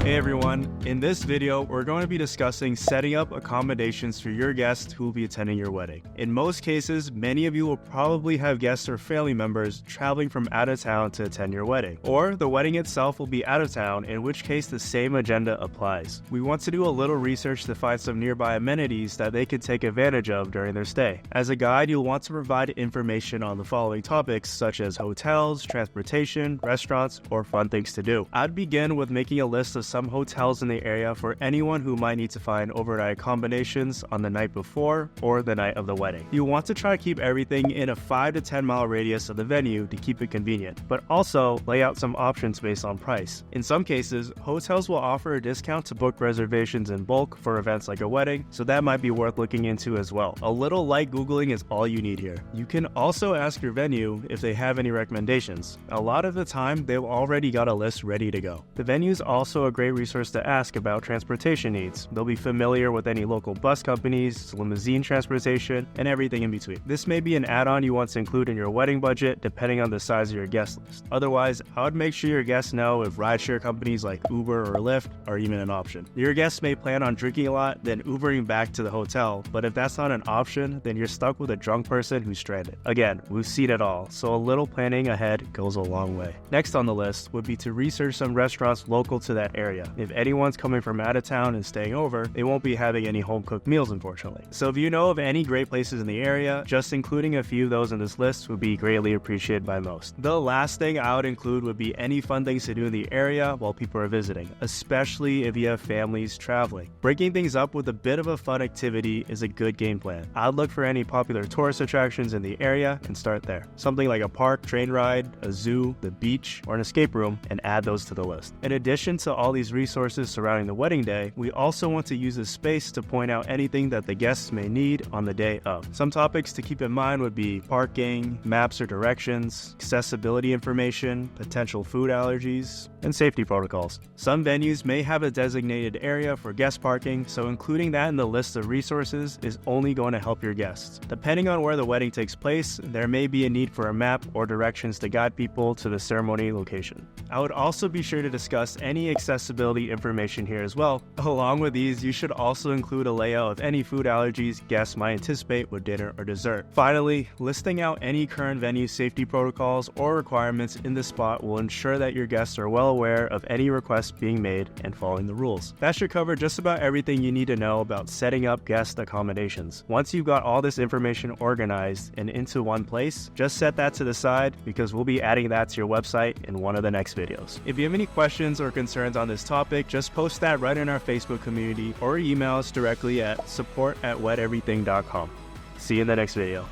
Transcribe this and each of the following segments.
Hey everyone, in this video, we're going to be discussing setting up accommodations for your guests who will be attending your wedding. In most cases, many of you will probably have guests or family members traveling from out of town to attend your wedding. Or the wedding itself will be out of town, in which case the same agenda applies. We want to do a little research to find some nearby amenities that they could take advantage of during their stay. As a guide, you'll want to provide information on the following topics such as hotels, transportation, restaurants, or fun things to do. I'd begin with making a list of some hotels in the area for anyone who might need to find overnight accommodations on the night before or the night of the wedding. You'll want to try to keep everything in a 5 to 10 mile radius of the venue to keep it convenient, but also lay out some options based on price. In some cases, hotels will offer a discount to book reservations in bulk for events like a wedding, so that might be worth looking into as well. A little light Googling is all you need here. You can also ask your venue if they have any recommendations. A lot of the time, they've already got a list ready to go. The venue is also a great resource to ask about transportation needs. They'll be familiar with any local bus companies, limousine transportation, and everything in between. This may be an add-on you want to include in your wedding budget depending on the size of your guest list. Otherwise, I would make sure your guests know if rideshare companies like Uber or Lyft are even an option. Your guests may plan on drinking a lot, then Ubering back to the hotel, but if that's not an option, then you're stuck with a drunk person who's stranded. Again, we've seen it all, so a little planning ahead goes a long way. Next on the list would be to research some restaurants local to that area. If anyone's coming from out of town and staying over, they won't be having any home-cooked meals, unfortunately. So if you know of any great places in the area, just including a few of those in this list would be greatly appreciated by most. The last thing I would include would be any fun things to do in the area while people are visiting, especially if you have families traveling. Breaking things up with a bit of a fun activity is a good game plan. I'd look for any popular tourist attractions in the area and start there. Something like a park, train ride, a zoo, the beach, or an escape room, and add those to the list. In addition to all these resources surrounding the wedding day, we also want to use this space to point out anything that the guests may need on the day of. Some topics to keep in mind would be parking, maps or directions, accessibility information, potential food allergies, and safety protocols. Some venues may have a designated area for guest parking, so including that in the list of resources is only going to help your guests. Depending on where the wedding takes place, there may be a need for a map or directions to guide people to the ceremony location. I would also be sure to discuss any accessibility information here as well. Along with these, you should also include a layout of any food allergies guests might anticipate with dinner or dessert. Finally, listing out any current venue safety protocols or requirements in the spot will ensure that your guests are well aware of any requests being made and following the rules. That should cover just about everything you need to know about setting up guest accommodations. Once you've got all this information organized and into one place, just set that to the side because we'll be adding that to your website in one of the next videos. If you have any questions or concerns on this topic, just post that right in our Facebook community or email us directly at support@wedeverything.com. See you in the next video.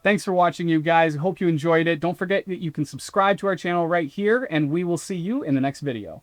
Thanks for watching, you guys. Hope you enjoyed it. Don't forget that you can subscribe to our channel right here, and we will see you in the next video.